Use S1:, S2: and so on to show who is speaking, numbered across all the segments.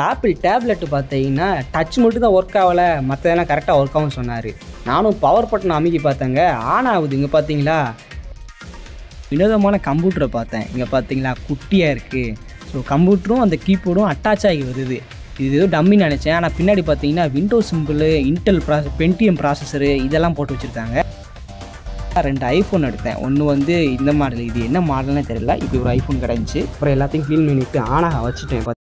S1: Apple tablet பார்த்தீங்கன்னா touch மட்டும் தான் ஒர்க் ஆகலை, மற்றதெல்லாம் கரெக்டாக ஒர்க் ஆகும்னு சொன்னார். நானும் பவர் பட்டன் அமைக்கி பார்த்தேங்க, ஆன் ஆகுது. இங்கே பார்த்தீங்களா வினோதமான கம்ப்யூட்டரை பார்த்தேன். இங்கே பார்த்தீங்களா குட்டியாக இருக்குது. ஸோ கம்ப்யூட்டரும் அந்த கீபோர்டும் அட்டாச் ஆகி வருது. இது ஏதோ டம்மின்னு நினச்சேன். ஆனால் பின்னாடி பார்த்தீங்கன்னா விண்டோஸ் சிம்பிள், இன்டெல் பென்டிஎம் ப்ராசஸரு இதெல்லாம் போட்டு வச்சுருக்காங்க. 2 ஐஃபோன் எடுத்தேன். ஒன்று வந்து இந்த மாடல், இது என்ன மாடல்னே தெரியல. இப்படி ஒரு ஐஃபோன் கிடந்துச்சு. அப்புறம் எல்லாத்தையும் க்ளீன் பண்ணிவிட்டு ஆனாக வச்சுட்டேன்.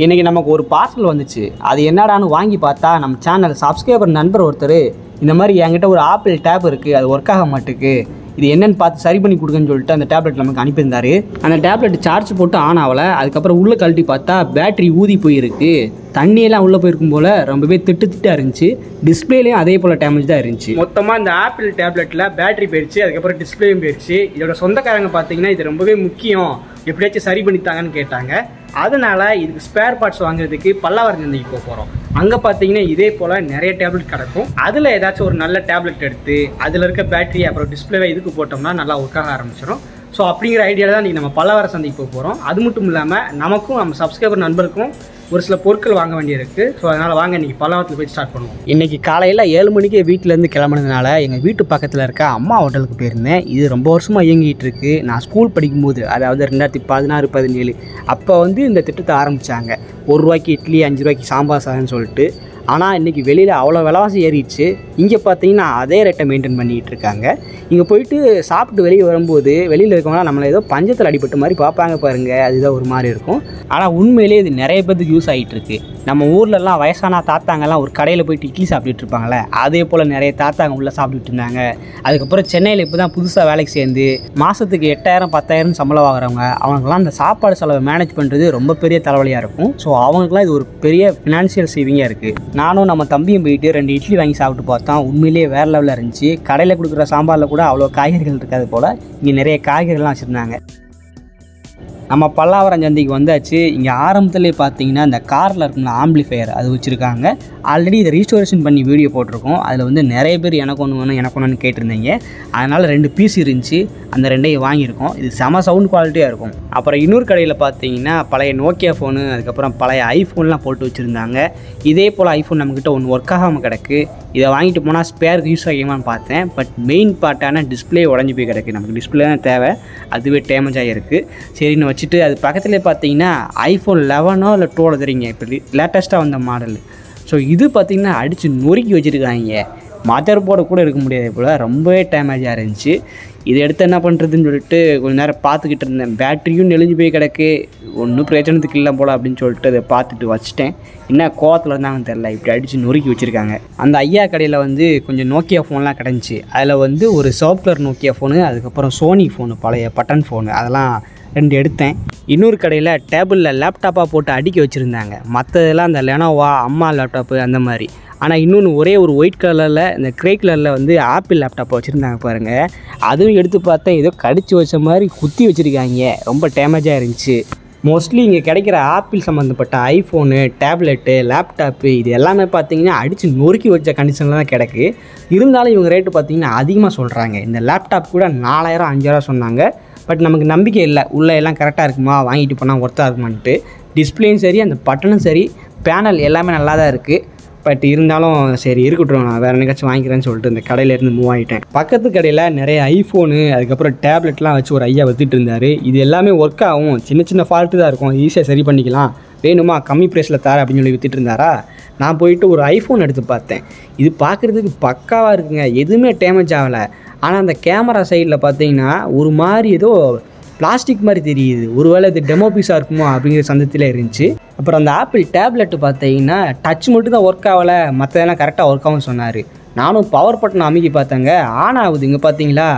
S1: இன்றைக்கி நமக்கு ஒரு பார்சல் வந்துச்சு. அது என்னடான்னு வாங்கி பார்த்தா நம்ம சேனல் சப்ஸ்கிரைபர் நண்பர் ஒருத்தர் இந்த மாதிரி என்கிட்ட ஒரு ஆப்பிள் டேப் இருக்குது, அது ஒர்க் ஆக மாட்டேக்கு, இது என்னென்னு பார்த்து சரி பண்ணி கொடுங்கன்னு சொல்லிட்டு அந்த டேப்லெட் நமக்கு அனுப்பியிருந்தார். அந்த டேப்லெட் சார்ஜ் போட்டு ஆன் ஆகலை. அதுக்கப்புறம் உள்ளே கழட்டி பார்த்தா பேட்ரி ஊதி போயிருக்கு. தண்ணியெல்லாம் உள்ளே போயிருக்கும் போல் ரொம்பவே திட்டாக இருந்துச்சு. டிஸ்பிளேலையும் அதே போல் டேமேஜ் தான் இருந்துச்சு. மொத்தமாக இந்த ஆப்பிள் டேப்லெட்டில் பேட்ரி போயிடுச்சு, அதுக்கப்புறம் டிஸ்பிளேயும் போயிடுச்சு. இதோட சொந்தக்காரங்க பார்த்தீங்கன்னா இது ரொம்பவே முக்கியம், எப்படியாச்சும் சரி பண்ணித்தாங்கன்னு கேட்டாங்க. அதனால் இதுக்கு ஸ்பேர் பார்ட்ஸ் வாங்குறதுக்கு பல்லாவரம் சந்தைக்கு போகிறோம். அங்கே பார்த்தீங்கன்னா இதே போல் நிறைய டேப்லெட் கிடக்கும். அதில் ஏதாச்சும் ஒரு நல்ல டேப்லெட் எடுத்து அதில் இருக்க பேட்டரி அப்புறம் டிஸ்பிளேவை இதுக்கு போட்டோம்னா நல்லா ஒர்க் ஆக ஆரம்பிச்சிடும். ஸோ அப்படிங்கிற ஐடியாவில் தான் நம்ம பல்லாவரம் சந்தைக்கு போகிறோம். அது மட்டும் இல்லாமல் நமக்கும் நம்ம சப்ஸ்கிரைபர் நண்பருக்கும் ஒரு சில பொருட்கள் வாங்க வேண்டியிருக்கு. ஸோ அதனால் வாங்க இன்றைக்கி பல்லாவரத்தில் போய் ஸ்டார்ட் பண்ணுவோம். இன்றைக்கி காலையில் 7 மணிக்கே வீட்டிலேருந்து கிளம்புனதுனால எங்கள் வீட்டு பக்கத்தில் இருக்க அம்மா ஹோட்டலுக்கு போயிருந்தேன். இது ரொம்ப வருஷமாக இயங்கிட்டு இருக்கு. நான் ஸ்கூல் படிக்கும்போது, அதாவது 2016-17 அப்போ வந்து இந்த திட்டத்தை ஆரம்பித்தாங்க. 1 ரூபாய்க்கு இட்லி, 5 ரூபாய்க்கு சாம்பார் சாதம்னு சொல்லிட்டு. ஆனால் இன்றைக்கி வெளியில் அவ்வளோ விலைவாசி ஏறிடுச்சு. இங்கே பார்த்தீங்கன்னா அதே ரேட்டை மெயின்டைன் பண்ணிகிட்டு இருக்காங்க. இங்கே போயிட்டு சாப்பிட்டு வெளியே வரும்போது வெளியில் இருக்கவங்களாம் நம்மளை ஏதோ பஞ்சத்தில் அடிபட்ட மாதிரி பார்ப்பாங்க பாருங்கள், அதுதான் ஒரு மாதிரி இருக்கும். ஆனால் உண்மையிலே இது நிறைய பேருக்கு யூஸ் ஆகிட்டு இருக்கு. நம்ம ஊர்லலாம் வயசான தாத்தாங்கெல்லாம் ஒரு கடையில் போயிட்டு இட்லி சாப்பிட்டுட்டு இருப்பாங்களே, அதே போல் நிறைய தாத்தாங்க உள்ளே சாப்பிட்டுட்டு இருந்தாங்க. அதுக்கப்புறம் சென்னையில் இப்போ தான் புதுசாக வேலைக்கு சேர்ந்து மாதத்துக்கு 8000-10,000 சம்பளம் வாங்குறவங்க, அவங்களுக்குலாம் அந்த சாப்பாடு செலவை மேனேஜ் பண்ணுறது ரொம்ப பெரிய தலைவலியாக இருக்கும். ஸோ அவங்களுக்குலாம் இது ஒரு பெரிய ஃபினான்ஷியல் சேவிங்காக இருக்குது. நானும் நம்ம தம்பியும் போயிட்டு 2 இட்லி வாங்கி சாப்பிட்டு பார்த்தோம். உண்மையிலேயே வேறு லெவலில் இருந்துச்சு. கடையில் கொடுக்குற சாம்பாரில் கூட அவ்வளோ காய்கறிகள் இருக்காது போல், இங்கே நிறைய காய்கறிகள்லாம் வச்சுருந்தாங்க. நம்ம பல்லாவரம் சந்தைக்கு வந்தாச்சு. இங்கே ஆரம்பத்துலேயே பார்த்தீங்கன்னா இந்த காரில் இருக்குங்க ஆம்பிளிஃபையர் அது வச்சுருக்காங்க. ஆல்ரெடி இதை ரீஸ்டோரேஷன் பண்ணி வீடியோ போட்டிருக்கோம். அதில் வந்து நிறைய பேர் எனக்கு ஒன்று வேணும் எனக்கு ஒன்றுன்னு கேட்டிருந்தீங்க. அதனால் 2 பீஸ் இருந்துச்சு, அந்த 2ஐயும் வாங்கியிருக்கோம். இது செம சவுண்ட் குவாலிட்டியாக இருக்கும். அப்புறம் இன்னொரு கடையில் பார்த்தீங்கன்னா பழைய நோக்கியா ஃபோனு, அதுக்கப்புறம் பழைய ஐஃபோன்லாம் போட்டு வச்சுருந்தாங்க. இதே போல் ஐஃபோன் நம்மக்கிட்ட ஒன்று ஒர்க் ஆகாமல் கிடக்கு. இதை வாங்கிட்டு போனால் ஸ்பேருக்கு யூஸ் ஆகியுமான்னு பார்த்தேன். பட் மெயின் பார்ட்டான டிஸ்பிளே உடஞ்சி போய் கிடக்கு. நமக்கு டிஸ்பிளே தான் தேவை, அதுவே டேமேஜ் ஆகிருக்கு. சரின்னு வச்சுட்டு அது பக்கத்துலேயே பார்த்தீங்கன்னா ஐஃபோன் 11 இல்லை 12 தெரியுங்க, இப்போ லேட்டஸ்ட்டாக வந்த மாடல். ஸோ இது பார்த்திங்கன்னா அடித்து நொறுக்கி வச்சுருக்காங்க. மதர் போர்டு கூட இருக்க முடியாது போல், ரொம்பவே டேமேஜாக இருந்துச்சு. இதை எடுத்து என்ன பண்ணுறதுன்னு சொல்லிட்டு கொஞ்சம் நேரம் பார்த்துக்கிட்டு இருந்தேன். பேட்டரியும் நெளிஞ்சு போய் கிடக்கு, ஒன்றும் பிரச்சனைக்கு இல்லை போல் அப்படின்னு சொல்லிட்டு அதை பார்த்துட்டு வச்சுட்டேன். என்ன கோவத்தில் இருந்தாங்கன்னு தெரில, இப்படி அடித்து நொறுக்கி வச்சுருக்காங்க. அந்த ஐயா கடையில் வந்து கொஞ்சம் நோக்கியா ஃபோன்லாம் கிடந்துச்சு. அதில் வந்து ஒரு சாஃப்ட் கலர் நோக்கியா ஃபோனு, அதுக்கப்புறம் சோனி ஃபோனு, பழைய பட்டன் ஃபோனு, அதெல்லாம் 2 எடுத்தேன். இன்னொரு கடையில் டேபிளில் லேப்டாப்பாக போட்டு அடுக்கி வச்சுருந்தாங்க. மற்றதெல்லாம் அந்த லெனோவா, அம்மா லேப்டாப்பு அந்த மாதிரி. ஆனால் இன்னொன்று ஒரே ஒரு ஒயிட் கலரில், இந்த க்ரே கலரில் வந்து ஆப்பிள் லேப்டாப்பை வச்சுருந்தாங்க பாருங்கள். அதுவும் எடுத்து பார்த்தேன், ஏதோ கடிச்சு வச்ச மாதிரி குத்தி வச்சுருக்காங்க. ரொம்ப டேமேஜாக இருந்துச்சு. மோஸ்ட்லி இங்கே கிடைக்கிற ஆப்பிள் சம்மந்தப்பட்ட ஐஃபோனு, டேப்லெட்டு, லேப்டாப்பு இது எல்லாமே பார்த்தீங்கன்னா அடித்து நொறுக்கி வச்ச கண்டிஷனில் தான் கிடக்கு. இருந்தாலும் இவங்க ரேட்டு பார்த்தீங்கன்னா அதிகமாக சொல்கிறாங்க. இந்த லேப்டாப் கூட 4000-5000 சொன்னாங்க. பட் நமக்கு நம்பிக்கை இல்லை, உள்ளே எல்லாம் கரெக்டாக இருக்குமா, வாங்கிட்டு போனால் ஒர்த்தாக இருக்குமான்ட்டு. டிஸ்பிளேயும் சரி, அந்த பட்டனும் சரி, பேனல் எல்லாமே நல்லா தான் இருக்குது. பட் இருந்தாலும் சரி இருக்கட்டும், நான் வேறு என்னைக்காச்சும் வாங்கிக்கிறேன்னு சொல்லிட்டு இந்த கடையிலேருந்து மூவ் ஆகிட்டேன். பக்கத்து கடையில் நிறைய ஐஃபோனு, அதுக்கப்புறம் டேப்லெட்லாம் வச்சு ஒரு ஐயா விற்றுட்டு இருந்தார். இது எல்லாமே ஒர்க் ஆகும், சின்ன சின்ன ஃபால்ட்டு தான் இருக்கும், ஈஸியாக சரி பண்ணிக்கலாம், வேணுமா கம்மி ப்ரைஸில் தர அப்படின்னு சொல்லி விற்றுட்டு இருந்தாரா. நான் போயிட்டு ஒரு ஐஃபோன் எடுத்து பார்த்தேன். இது பார்க்குறதுக்கு பக்காவாக இருக்குங்க, எதுவுமே டேமேஜ் ஆகலை. ஆனால் அந்த கேமரா சைடில் பார்த்தீங்கன்னா ஒரு மாதிரி ஏதோ பிளாஸ்டிக் மாதிரி தெரியுது. ஒருவேளை இது டெமோ பீஸாக இருக்குமோ அப்படிங்கிற சந்தத்தில் இருந்துச்சு. அப்புறம் அந்த ஆப்பிள் டேப்லெட்டு பார்த்தீங்கன்னா டச் மட்டும் தான் ஒர்க் ஆகலை, மற்றதெல்லாம் கரெக்டாக ஒர்க் ஆகும்னு சொன்னார். நானும் பவர் பட்டன் அமைக்கி பார்த்தேங்க, ஆன் ஆகுது. இங்கே பார்த்தீங்களா,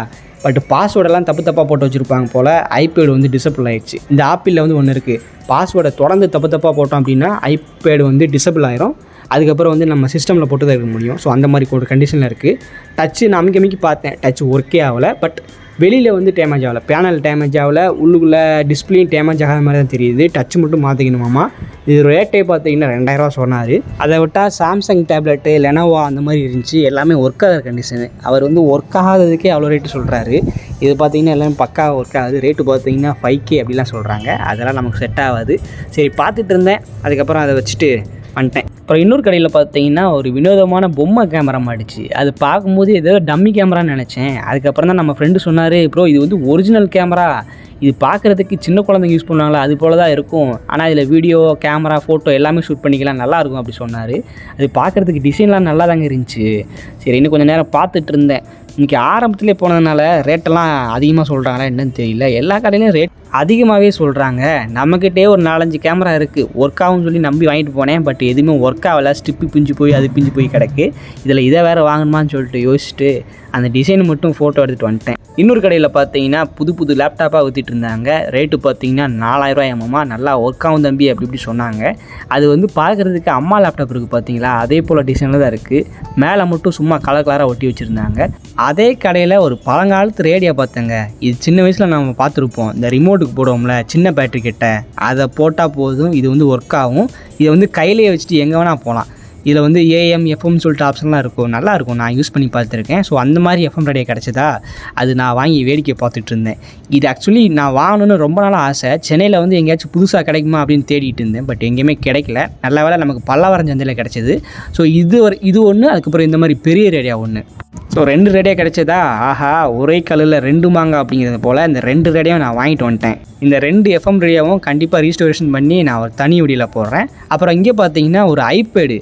S1: பட் பாஸ்வேர்டெல்லாம் தப்பாக போட்டு வச்சுருப்பாங்க போல். ஐபேடு வந்து டிசபிள் ஆகிடுச்சு. இந்த ஆப்பிளில் வந்து ஒன்று இருக்குது, பாஸ்வேர்டை தொடர்ந்து தப்பாக போட்டோம் அப்படின்னா ஐபேடு வந்து டிசபிள் ஆயிரும். அதுக்கப்புறம் வந்து நம்ம சிஸ்டமில் போட்டு தான் இருக்க முடியும். ஸோ அந்த மாதிரி ஒரு கண்டிஷனில் இருக்குது. டச்சு நான் அமைக்கி பார்த்தேன், டச் ஒர்க்கே ஆகலை. பட் வெளியில் வந்து டேமேஜ் ஆகலை, பேனல் டேமேஜ் ஆகலை, உள்ளுக்குள்ளே டிஸ்பிளேயும் டேமேஜ் ஆகாத மாதிரி தான் தெரியுது. டச் மட்டும் மாற்றிக்கணுமாமா. இது ரேட்டே பார்த்தீங்கன்னா 2000 சொன்னார். அதை விட்டால் சாம்சங் டேப்லெட்டு, லெனோவா அந்த மாதிரி இருந்துச்சு, எல்லாமே ஒர்க் ஆகிற கண்டிஷனு. அவர் வந்து ஒர்க் ஆகாததுக்கே அவ்வளோ ரேட்டு சொல்கிறாரு. இது பார்த்தீங்கன்னா எல்லாமே பக்காவாக ஒர்க் ஆகுது. ரேட்டு பார்த்தீங்கன்னா 5K அப்படிலாம் சொல்கிறாங்க. அதெல்லாம் நமக்கு செட் ஆகாது. சரி பார்த்துட்டு இருந்தேன், அதுக்கப்புறம் அதை வச்சுட்டு வந்துட்டேன். அப்புறம் இன்னொரு கடையில் பார்த்தீங்கன்னா ஒரு வினோதமான பொம்மை கேமரா மாடிச்சு. அது பார்க்கும்போது ஏதோ டம்மி கேமரான்னு நினச்சேன். அதுக்கப்புறம் தான் நம்ம ஃப்ரெண்டு சொன்னார், ப்ரோ இது வந்து ஒரிஜினல் கேமரா, இது பார்க்குறதுக்கு சின்ன குழந்தைங்க யூஸ் பண்ணுவாங்களா அது போல் தான் இருக்கும், ஆனால் இதில் வீடியோ, கேமரா, ஃபோட்டோ எல்லாமே ஷூட் பண்ணிக்கலாம், நல்லாயிருக்கும் அப்படி சொன்னார். அது பார்க்குறதுக்கு டிசைன்லாம் நல்லா தாங்க இருந்துச்சு. சரி இன்னும் கொஞ்சம் நேரம் பார்த்துட்டு இருந்தேன். இன்றைக்கி ஆரம்பத்திலே போனதுனால ரேட்டெல்லாம் அதிகமாக சொல்கிறாங்களா என்னன்னு தெரியல. எல்லா கடையிலையும் ரேட் அதிகமாகவே சொல்கிறாங்க. நம்மக்கிட்டே ஒரு 4-5 கேமரா இருக்குது, ஒர்க் ஆகும்னு சொல்லி நம்பி வாங்கிட்டு போனேன். பட் எதுவுமே ஒர்க் ஆகலை, ஸ்டிப்பு பிஞ்சு போய் அது பிஞ்சு போய் கிடக்கு. இதில் இதை வேறு வாங்கணுமான்னு சொல்லிட்டு யோசிச்சுட்டு அந்த டிசைன் மட்டும் ஃபோட்டோ எடுத்துகிட்டு வந்துட்டேன். இன்னொரு கடையில் பார்த்தீங்கன்னா புது லேப்டாப்பாக ஊற்றிட்டு இருந்தாங்க. ரேட்டு பார்த்தீங்கன்னா 4000 எம்எம்மா, நல்லா ஒர்க் ஆகும் தம்பி அப்படி இப்படி சொன்னாங்க. அது வந்து பார்க்குறதுக்கு அம்மா லேப்டாப் இருக்குது பார்த்தீங்களா, அதே போல் டிசைனில் தான் இருக்குது. மேலே மட்டும் சும்மா கலராக ஒட்டி வச்சுருந்தாங்க. அதே கடையில் ஒரு பழங்காலத்து ரேடியோ பார்த்தேங்க. இது சின்ன வயசில் நம்ம பார்த்துருப்போம், இந்த ரிமோட்டுக்கு போடுவோம்ல சின்ன பேட்டரி கிட்ட, அதை போட்டால் போதும் இது வந்து ஒர்க் ஆகும். இதை வந்து கையிலேயே வச்சுட்டு எங்கே வேணால் போகலாம். இதில் வந்து AM, FM சொல்லிட்டு ஆப்ஷன்லாம் இருக்கும், நல்லாயிருக்கும். நான் யூஸ் பண்ணி பார்த்துருக்கேன். ஸோ அந்த மாதிரி எஃப்எம் ரேடியோ கிடச்சதா, அது நான் வாங்கி வேடிக்கை பார்த்துட்டு இருந்தேன். இது ஆக்சுவலி நான் வாங்கணுன்னு ரொம்ப நாளாக ஆசை. சென்னையில் வந்து எங்கேயாச்சும் புதுசாக கிடைக்குமா அப்படின்னு தேடிட்டு இருந்தேன். பட் எங்கேயுமே கிடைக்கல. நல்ல வேளை நமக்கு பல்லாவரம் சந்தையில் கிடச்சிது. ஸோ இது ஒன்று, அதுக்கப்புறம் இந்த மாதிரி பெரிய ரேடியோ ஒன்று. ஸோ 2 ரேடியோ கிடச்சதா, ஆஹா ஒரே கல்லில் 2 மாங்க அப்படிங்கிறது போல் இந்த 2 ரேடியோ நான் வாங்கிட்டு வந்துட்டேன். இந்த 2 FM ரேடியோவும் கண்டிப்பாக ரீஸ்டோரேஷன் பண்ணி நான் ஒரு தனி வீடியோவில் போடுறேன். அப்புறம் இங்கே பார்த்தீங்கன்னா ஒரு ஐபேடு,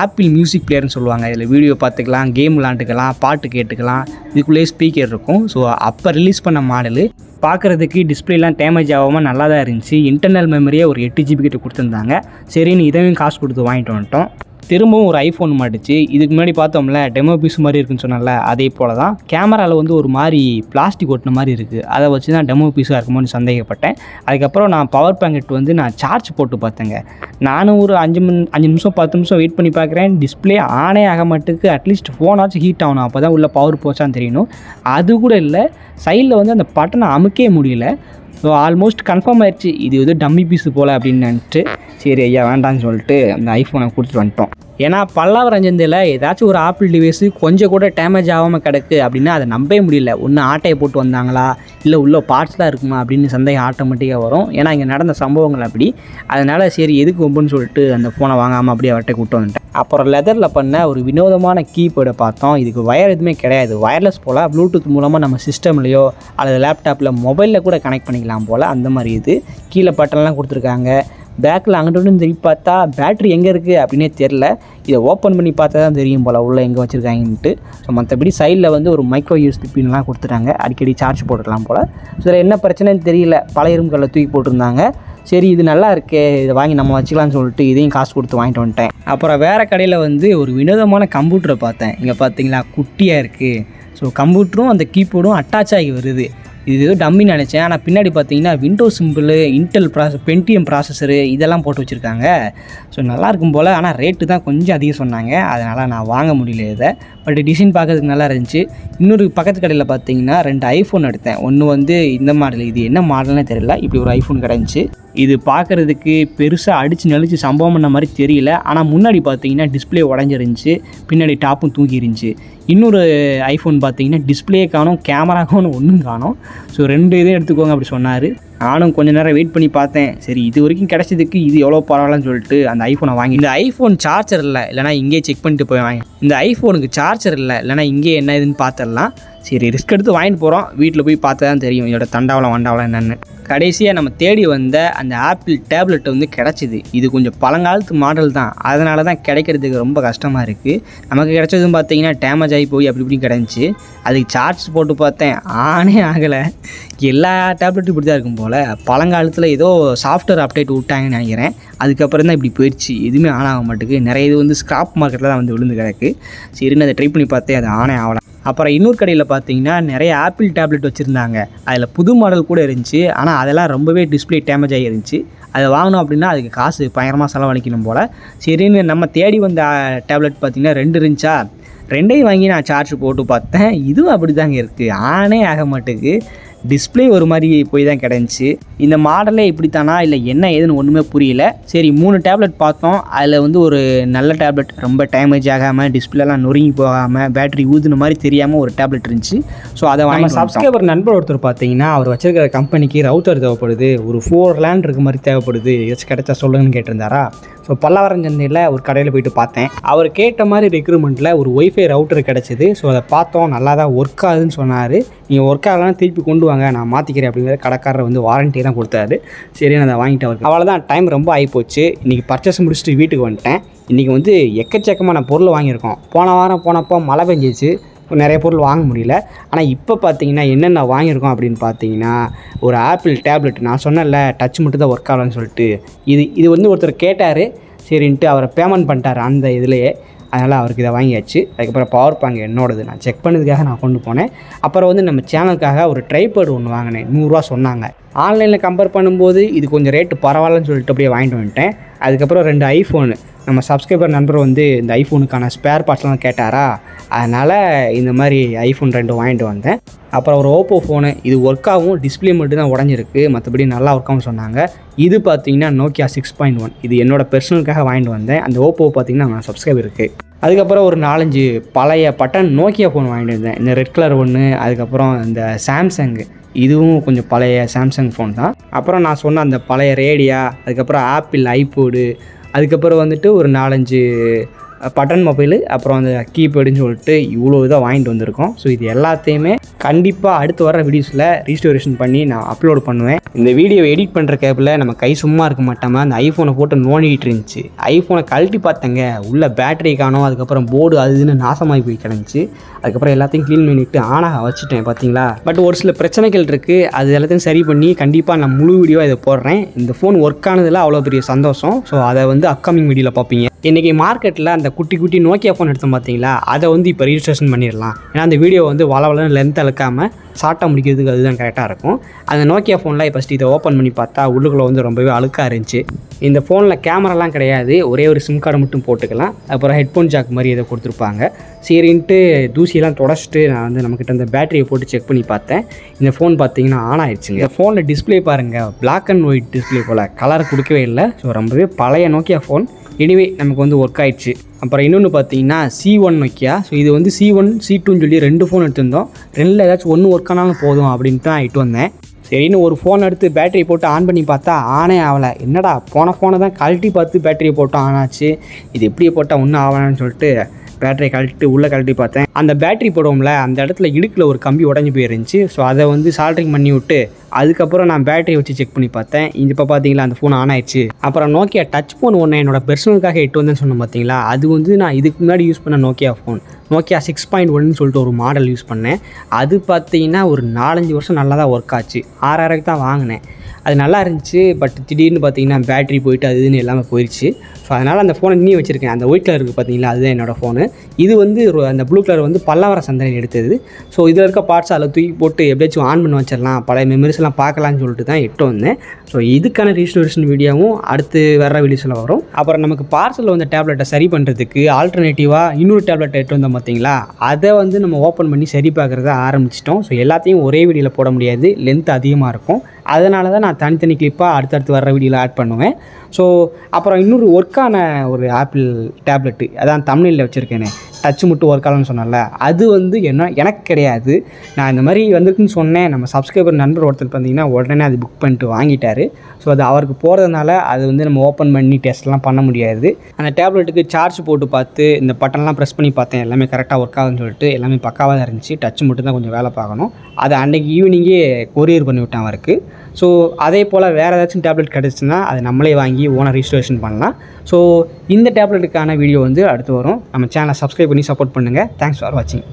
S1: ஆப்பிள் மியூசிக் பிளேயர்னு சொல்லுவாங்க. இதில் வீடியோ பார்த்துக்கலாம், கேம் விளாண்டுக்கலாம், பாட்டு கேட்டுக்கலாம். இதுக்குள்ளேயே ஸ்பீக்கர் இருக்கும். ஸோ அப்போ ரிலீஸ் பண்ண மாடலு. பார்க்குறதுக்கு டிஸ்பிளேலாம் டேமேஜ் ஆகாமல் நல்லா தான் இருந்துச்சு. இன்டர்னல் மெமரியே ஒரு 8GB கிட்ட கொடுத்துருந்தாங்க. சரின்னு இதையும் காசு கொடுத்து வாங்கிட்டு வந்துட்டோம். திரும்பவும் ஒரு ஐஃபோன் மாட்டுச்சு. இதுக்கு முன்னாடி பார்த்தோம்ல டெமோ பீஸ் மாதிரி இருக்குன்னு சொன்னால, அதே போல் தான். கேமராவில் வந்து ஒரு மாதிரி பிளாஸ்டிக் ஒட்டின மாதிரி இருக்குது. அதை வச்சு தான் டெமோ பீஸாக இருக்குமோன்னு சந்தேகப்பட்டேன். அதுக்கப்புறம் நான் பவர் பேங்க் வந்து நான் சார்ஜ் போட்டு பார்த்தேங்க. நானும் ஒரு 5 நிமிஷம் 10 நிமிஷம் வெயிட் பண்ணி பார்க்குறேன். டிஸ்பிளே ஆனே ஆக மாட்டுக்கு. அட்லீஸ்ட் ஃபோனாச்சும் ஹீட் ஆகணும், அப்போ தான் உள்ள பவர் போச்சான்னு தெரியணும். அது கூட இல்லை, சைடில் வந்து அந்த பட்டனை அமுக்கவே முடியல. ஸோ ஆல்மோஸ்ட் கன்ஃபார்ம் ஆயிடுச்சு இது வந்து டம்மி பீஸு போல் அப்படின்னு நினச்சிட்டு, சரி ஐயா வேண்டான்னு சொல்லிட்டு அந்த ஐஃபோனை கொடுத்துட்டு வந்துட்டோம். ஏன்னா பல்லாவரம் சந்தையில் ஏதாச்சும் ஒரு ஆப்பிள் டிவைஸு கொஞ்சம் கூட டேமேஜ் ஆகாமல் கிடக்கு அப்படின்னா அதை நம்பவே முடியல. ஒன்று ஆட்டையை போட்டு வந்தாங்களா, இல்லை உள்ள பார்ட்ஸ்லாம் இருக்குமா அப்படின்னு சந்தேகம் ஆட்டோமேட்டிக்காக வரும். ஏன்னா இங்கே நடந்த சம்பவங்கள் அப்படி. அதனால் சரி எதுக்கு ஒம்புன்னு சொல்லிட்டு அந்த ஃபோனை வாங்காமல் அப்படியே அவர்கிட்ட கூப்பிட்டு வந்துட்டேன். அப்புறம் லெதரில் பண்ண ஒரு வினோதமான கீபோர்டை பார்த்தோம். இதுக்கு வயர் எதுவுமே கிடையாது, வயர்லெஸ் போல். ப்ளூடூத் மூலமாக நம்ம சிஸ்டம்லையோ அல்லது லேப்டாப்பில், மொபைலில் கூட கனெக்ட் பண்ணிக்கலாம் போல். அந்த மாதிரி இது கீழே பட்டன்லாம் கொடுத்துருக்காங்க. பேக்கில் அங்கிட்டு திரும்பி பார்த்தா பேட்ரி எங்கே இருக்குது அப்படின்னே தெரில. இதை ஓப்பன் பண்ணி பார்த்தா தான் தெரியும் போல் உள்ளே எங்கே வச்சுருக்காங்கன்ட்டு. ஸோ மற்றபடி சைடில் வந்து ஒரு மைக்ரோ யூஎஸ்பி பின்லாம் கொடுத்துட்டாங்க, அடிக்கடி சார்ஜ் போட்டுக்கலாம் போல். ஸோ இதில் என்ன பிரச்சனைன்னு தெரியல, பழைய இரும்புகளில் தூக்கி போட்டிருந்தாங்க. சரி இது நல்லா இருக்கே, இதை வாங்கி நம்ம வச்சுக்கலான்னு சொல்லிட்டு இதையும் காசு கொடுத்து வாங்கிட்டு வந்துட்டேன். அப்புறம் வேறு கடையில் வந்து ஒரு வினோதமான கம்ப்யூட்டரை பார்த்தேன். இங்கே பார்த்தீங்களா குட்டியாக இருக்குது. ஸோ கம்ப்யூட்டரும் அந்த கீபோர்டும் அட்டாச் ஆகி வருது. இது ஏதோ டம்மின்னு நினச்சேன். ஆனால் பின்னாடி பார்த்தீங்கன்னா விண்டோஸ் சிம்பிள், இன்டெல் பென்டிஎம் ப்ராசஸரு இதெல்லாம் போட்டு வச்சுருக்காங்க. ஸோ நல்லாயிருக்கும் போல். ஆனால் ரேட்டு தான் கொஞ்சம் அதிகம் சொன்னாங்க, அதனால் நான் வாங்க முடியல இதை. பட் டிசைன் பார்க்கறதுக்கு நல்லா இருந்துச்சு. இன்னொரு பக்கத்து கடையில் பார்த்தீங்கன்னா 2 ஐஃபோன் எடுத்தேன். ஒன்று வந்து இந்த மாடல், இது என்ன மாடல்னே தெரியல, இப்படி ஒரு ஐஃபோன் கிடந்துச்சு. இது பார்க்குறதுக்கு பெருசாக அடித்து நெளிச்சு சம்பவம் பண்ண மாதிரி தெரியல. ஆனால் முன்னாடி பார்த்தீங்கன்னா டிஸ்பிளே உடஞ்சிருந்துச்சு, பின்னாடி டாப்பும் தூக்கி இருந்துச்சு. இன்னொரு ஐஃபோன் பார்த்தீங்கன்னா டிஸ்பிளே காணும், கேமரா காணும், ஒன்றும் காணும். ஸோ 2 இதையும் எடுத்துக்கோங்க அப்படி சொன்னார். நானும் கொஞ்சம் நேரம் வெயிட் பண்ணி பார்த்தேன். சரி இது வரைக்கும் கிடச்சதுக்கு இது எவ்வளோ பரவாயில்லன்னு சொல்லிட்டு அந்த ஐஃபோனை வாங்கி. இந்த ஐஃபோன் சார்ஜர் இல்லைனா இங்கேயே செக் பண்ணிட்டு போய் வாங்கி. இந்த ஐஃபோனுக்கு சார்ஜர் இல்லைனா இங்கே என்ன இதுன்னு பார்த்துடலாம். சரி ரிஸ்க் எடுத்து வாங்கிட்டு போகிறோம், வீட்டில் போய் பார்த்தா தான் தெரியும் இதோட தண்டாவளம் வண்டாவளம் என்னென்னு. கடைசியாக நம்ம தேடி வந்த அந்த ஆப்பிள் டேப்லெட் வந்து கிடச்சிது. இது கொஞ்சம் பழங்காலத்து மாடல் தான், அதனால தான் கிடைக்கிறதுக்கு ரொம்ப கஷ்டமாக இருக்குது. நமக்கு கிடச்சதும் பார்த்தீங்கன்னா டேமேஜ் ஆகி போய் அப்படி இப்படி கிடந்துச்சு. அதுக்கு சார்ஜ் போட்டு பார்த்தேன், ஆனே ஆகலை. எல்லா டேப்லெட்டும் இப்படி தான் இருக்கும் போல். பழங்காலத்தில் ஏதோ சாஃப்ட்வேர் அப்டேட் விட்டாங்கன்னு நினைக்கிறேன். அதுக்கப்புறம் தான் இப்படி போயிடுச்சு, எதுவுமே ஆன் ஆக மாட்டேங்குது. நிறைய இது வந்து ஸ்கிராப் மார்க்கெட்டில் தான் வந்து விழுந்து கிடக்கு. சரின்னு அதை ட்ரை பண்ணி பார்த்தேன், அது ஆனே ஆகலாம். அப்புறம் இன்னொரு கடையில் பார்த்தீங்கன்னா நிறைய ஆப்பிள் டேப்லெட் வச்சுருந்தாங்க. அதில் புது மாடல் கூட இருந்துச்சு, ஆனால் அதெல்லாம் ரொம்பவே டிஸ்பிளே டேமேஜ் ஆகி இருந்துச்சு. அதை வாங்கணும் அப்படின்னா அதுக்கு காசு பயங்கரமாக செலவழிக்கணும் போல். சரின்னு நம்ம தேடி வந்த டேப்லெட் பார்த்திங்கன்னா 2 இருந்துச்சா. ரெண்டையும் வாங்கி நான் சார்ஜ் போட்டு பார்த்தேன். இதுவும் அப்படி தாங்க இருக்குது, ஆனே ஆக மாட்டேங்குது. டிஸ்பிளே ஒரு மாதிரி போய் தான் கிடந்துச்சு. இந்த மாடலே இப்படி தானா இல்லை என்ன ஏதுன்னு ஒன்றுமே புரியல. சரி 3 டேப்லெட் பார்த்தோம். அதில் வந்து ஒரு நல்ல டேப்லெட், ரொம்ப டேமேஜ் ஆகாமல், டிஸ்பிளேலாம் நொறுங்கி போகாமல், பேட்டரி ஊதுன மாதிரி தெரியாமல் ஒரு டேப்லெட் இருந்துச்சு. ஸோ அதை வாங்கி சப்ஸ்கிரைபர் நண்பர் ஒருத்தர் பார்த்தீங்கன்னா அவர் வச்சிருக்கிற கம்பெனிக்கு ரவுட்டர் தேவைப்படுது, ஒரு 4 LAN இருக்க மாதிரி தேவைப்படுது, ஏதாச்சும் கிடைச்சா சொல்லுங்கன்னு கேட்டிருந்தாரா. ஸோ பல்லாவரம் சந்தையில் ஒரு கடையில் போயிட்டு பார்த்தேன். அவர் கேட்ட மாதிரி ரெக்ரூட்மெண்ட்டில் ஒரு ஒய்ஃபை ரவுட்டர் கிடச்சிது. ஸோ அதை பார்த்தோம், நல்லா தான் ஒர்க் ஆகுதுன்னு சொன்னார். நீங்கள் ஒர்க் ஆகலாம் திருப்பி கொண்டு வாங்க, நான் மாற்றிக்கிறேன் அப்படிங்கிற கடைக்காரர் வந்து வாரண்ட்டி தான் கொடுத்தாரு. சரி நான் அதை வாங்கிட்டு வரேன். அவ்வளோதான், டைம் ரொம்ப ஆகிப்போச்சு. இன்றைக்கி பர்ச்சேஸ் முடிச்சுட்டு வீட்டுக்கு வந்துட்டேன். இன்றைக்கி வந்து எக்கச்சக்கமான பொருள் வாங்கியிருக்கோம். போன வாரம் போனப்போ மழை பெஞ்சிச்சு, நிறைய பொருள் வாங்க முடியல. ஆனால் இப்போ பார்த்தீங்கன்னா என்னென்ன வாங்கியிருக்கோம் அப்படின்னு பார்த்தீங்கன்னா, ஒரு ஆப்பிள் டேப்லெட். நான் சொன்னேன்ல டச் மட்டும் தான் ஒர்க் ஆகலன்னு சொல்லிட்டு, இது வந்து ஒருத்தர் கேட்டார். சரின்ட்டு அவரை பேமெண்ட் பண்ணிட்டார் அந்த இதுலேயே. அதனால் அவருக்கு இதை வாங்கியாச்சு. அதுக்கப்புறம் பவர் பேங்க் என்னோடது, நான் செக் பண்ணதுக்காக நான் கொண்டு போனேன். அப்புறம் வந்து நம்ம சேனலுக்காக ஒரு ட்ரைபேட் ஒன்று வாங்கினேன், 100 ரூபா சொன்னாங்க. ஆன்லைனில் கம்பேர் பண்ணும்போது இது கொஞ்சம் ரேட்டு பரவாயில்லன்னு சொல்லிட்டு அப்படியே வாங்கிட்டு வந்துட்டேன். அதுக்கப்புறம் 2 ஐஃபோனு. நம்ம சப்ஸ்கிரைபர் நண்பர் வந்து இந்த ஐஃபோனுக்கான ஸ்பேர் பார்ட்ஸ்லாம் கேட்டாரா, அதனால் இந்த மாதிரி ஐஃபோன் 2 வாங்கிட்டு வந்தேன். அப்புறம் ஒரு ஓப்போ ஃபோனு, இது ஒர்க் ஆகும், டிஸ்பிளே மட்டும் தான் உடஞ்சிருக்கு, மற்றபடி நல்லா ஒர்க் ஆகும் சொன்னாங்க. இது பார்த்தீங்கன்னா நோக்கியா 6.1, இது என்னோடய பெர்சனலுக்காக வாங்கிட்டு வந்தேன். அந்த ஓப்போ பார்த்தீங்கன்னா நான் சப்ஸ்கிரைபர் இருக்குது. அதுக்கப்புறம் ஒரு 4-5 பழைய பட்டன் நோக்கியா ஃபோன் வாங்கிட்டு வந்தேன். இந்த ரெட் கலர் ஒன்று, அதுக்கப்புறம் இந்த சாம்சங், இதுவும் கொஞ்சம் பழைய சாம்சங் ஃபோன் தான். அப்புறம் நான் சொன்ன அந்த பழைய ரேடியா, அதுக்கப்புறம் ஆப்பிள் ஐபோடு, அதுக்கப்புறம் வந்துட்டு ஒரு 4-5 பட்டன் மொபைலு, அப்புறம் அந்த கீபேடுன்னு சொல்லிட்டு இவ்வளோ இதாக வாங்கிட்டு வந்திருக்கோம். ஸோ இது எல்லாத்தையுமே கண்டிப்பாக அடுத்து வர வீடியோஸில் ரீஸ்டோரேஷன் பண்ணி நான் அப்லோட் பண்ணுவேன். இந்த வீடியோ எடிட் பண்ணுற கேப்பில் நம்ம கை சும்மா இருக்க மாட்டாமல் அந்த ஐஃபோனை போட்டு நோண்டிகிட்டு இருந்துச்சு. ஐஃபோனை கழட்டி பார்த்தேங்க, உள்ள பேட்டரி காணோம், அதுக்கப்புறம் போர்டு அது இதுன்னு நாசமாகி போய் கிடந்துச்சு. அதுக்கப்புறம் எல்லாத்தையும் க்ளீன் பண்ணிவிட்டு ஆனாக வச்சுட்டேன் பார்த்தீங்களா. பட் ஒரு சில பிரச்சனைகள் இருக்குது, அது எல்லாத்தையும் சரி பண்ணி கண்டிப்பாக நான் முழு வீடியோவாக இதை போடுறேன். இந்த ஃபோன் ஒர்க் ஆனதில் அவ்வளோ பெரிய சந்தோஷம். ஸோ அதை வந்து அப்கமிங் வீடியோவில் பார்ப்பீங்க. இன்றைக்கி மார்க்கெட்டில் அந்த குட்டி குட்டி நோக்கியா ஃபோன் எடுத்தோம் பார்த்தீங்களா, அதை வந்து இப்போ ரிஜிஸ்ட்ரேஷன் பண்ணிடலாம். ஏன்னா அந்த வீடியோ வந்து வளவலன்னு லென்த் இழுக்காமல் ஷார்ட்டாக முடிக்கிறதுக்கு அதுதான் கரெக்டாக இருக்கும். அந்த நோக்கியா ஃபோனில் ஃபஸ்ட்டு இதை ஓப்பன் பண்ணி பார்த்தா உள்ளுக்குள்ளே வந்து ரொம்பவே அழுக்காக இருந்துச்சு. இந்த ஃபோனில் கேமராலாம் கிடையாது, ஒரே ஒரு சிம் கார்டு மட்டும் போட்டுக்கலாம். அப்புறம் ஹெட்ஃபோன் ஜாக் மாதிரி இதை கொடுத்துருப்பாங்க. சரின்ட்டு தூசியெல்லாம் தொடச்சிட்டு நான் வந்து நம்மக்கிட்ட இந்த பேட்டரியை போட்டு செக் பண்ணி பார்த்தேன். இந்த ஃபோன் பார்த்தீங்கன்னா ஆன் ஆயிடுச்சுங்க. இந்த ஃபோனில் டிஸ்பிளே பாருங்கள், பிளாக் அண்ட் ஒயிட் டிஸ்பிளே போல், கலர் கொடுக்கவே இல்லை. ஸோ ரொம்பவே பழைய நோக்கியா ஃபோன். எனிவே நமக்கு வந்து ஒர்க் ஆயிடுச்சு. அப்புறம் இன்னொன்று பார்த்தீங்கன்னா C1 நோக்கியா. ஸோ இது வந்து C1 C2ன்னு சொல்லி 2 ஃபோன் எடுத்திருந்தோம். 2ல் ஏதாச்சும் ஒன்று ஒர்க் ஆனாலும் போதும் அப்படின்ட்டு தான் இட்டு வந்தேன். சரின்னு ஒரு ஃபோன் எடுத்து பேட்டரி போட்டு ஆன் பண்ணி பார்த்தா ஆனே ஆகலை. என்னடா போன ஃபோனை தான் கழட்டி பார்த்து பேட்டரியை போட்டு ஆன் ஆச்சு, இது எப்படியே போட்டால் ஒன்றும் ஆகலான்னு சொல்லிட்டு பேட்டரியை கழட்டி உள்ளே கழட்டி பார்த்தேன். அந்த பேட்டரி போடுவோம்ல, அந்த இடத்துல இடுக்கில் ஒரு கம்பி உடஞ்சி போயிருந்துச்சு. ஸோ அதை வந்து சால்ட்ரிங் பண்ணி விட்டு அதுக்கப்புறம் நான் பேட்டரி வச்சு செக் பண்ணி பார்த்தேன். இப்போ பார்த்தீங்களா அந்த ஃபோன் ஆன் ஆயிடுச்சு. அப்புறம் நோக்கியா டச் ஃபோன் ஒன்று என்னோட பெர்சனலுக்காக எட்டு வந்தேன்னு சொன்னேன் பார்த்தீங்களா, அது வந்து நான் இதுக்கு முன்னாடி யூஸ் பண்ண நோக்கியா ஃபோன், நோக்கியா 6.1 சொல்லிட்டு ஒரு மாடல் யூஸ் பண்ணேன். அது பார்த்தீங்கன்னா ஒரு 4-5 வருஷம் நல்லா தான் ஒர்க் ஆச்சு. 6,000 தான் வாங்கினேன். அது நல்லா இருந்துச்சு. பட் திடீர்னு பார்த்தீங்கன்னா பேட்டரி போயிட்டு அது இதுன்னு எல்லாமே போயிடுச்சு. ஸோ அதனால் அந்த ஃபோனை இன்னும் வச்சுருக்கேன். அந்த ஒயிட் கலர் இருக்குது பார்த்தீங்களா, அதுதான் என்னோடய ஃபோனு. இது வந்து அந்த ப்ளூ கலர் வந்து பல்லாவரம் சந்தையில் எடுத்தது. ஸோ இதில் இருக்க பார்ட்ஸ் அதில் தூக்கி போட்டு எப்படியாச்சும் ஆன் பண்ணி வச்சிடலாம், பழைய மெமரிஸ்லாம் பார்க்கலான்னு சொல்லிட்டு தான் எட்டு வந்தேன். ஸோ இதுக்கான ரீஸ்டோரேஷன் வீடியோவும் அடுத்து வர வீடியோஸில் வரும். அப்புறம் நமக்கு பார்சலில் வந்த டேப்லெட்டை சரி பண்ணுறதுக்கு ஆல்டர்னேட்டிவாக இன்னொரு டேப்லெட் எட்டு வந்தோம் பார்த்தீங்களா, அதை வந்து நம்ம ஓப்பன் பண்ணி சரி பார்க்குறத ஆரம்பிச்சிட்டோம். ஸோ எல்லாத்தையும் ஒரே வீடியோவில் போட முடியாது, லென்த் அதிகமாக இருக்கும். அதனால தான் நான் தனித்தனி கிளிப்பாக அடுத்தடுத்து வர வீடியோவில் ஆட் பண்ணுவேன். ஸோ அப்புறம் இன்னொரு ஒர்க்கான ஒரு ஆப்பிள் டேப்லெட்டு, அதான் தமிழில் வச்சுருக்கேனே, டச்சு மட்டும் ஒர்க் ஆகலன்னு சொன்னல, அது வந்து எனக்கு கிடையாது. நான் இந்த மாதிரி வந்திருக்குன்னு சொன்னேன். நம்ம சப்ஸ்கிரைபர் நண்பர் ஒருத்தர் பார்த்தீங்கன்னா உடனே அது புக் பண்ணிட்டு வாங்கிட்டார். ஸோ அது அவருக்கு போகிறதுனால அது வந்து நம்ம ஓப்பன் பண்ணி டெஸ்ட்லாம் பண்ண முடியாது. அந்த டேப்லெட்டுக்கு சார்ஜ் போட்டு பார்த்து இந்த பட்டன்லாம் ப்ரெஸ் பண்ணி பார்த்தேன், எல்லாமே கரெக்டாக ஒர்க் ஆகுதுன்னு சொல்லிட்டு எல்லாமே பக்காவாக தான் இருந்துச்சு. டச்சு மட்டும் தான் கொஞ்சம் வேலை பார்க்கணும். அதை அன்றைக்கி ஈவினிங்கே கொரியர் பண்ணி விட்டேன் அவருக்கு. ஸோ அதே போல் வேறு ஏதாச்சும் டேப்லெட் கிடச்சின்னா அதை நம்மளே வாங்கி ஓனர் ரிஜிஸ்ட்ரேஷன் பண்ணலாம். ஸோ இந்த டேப்லெட்டுக்கான வீடியோ வந்து அடுத்து வரும். நம்ம சேனலை சப்ஸ்கிரைப் பண்ணி சப்போர்ட் பண்ணுங்கள். தேங்க்ஸ் ஃபார் வாட்சிங்.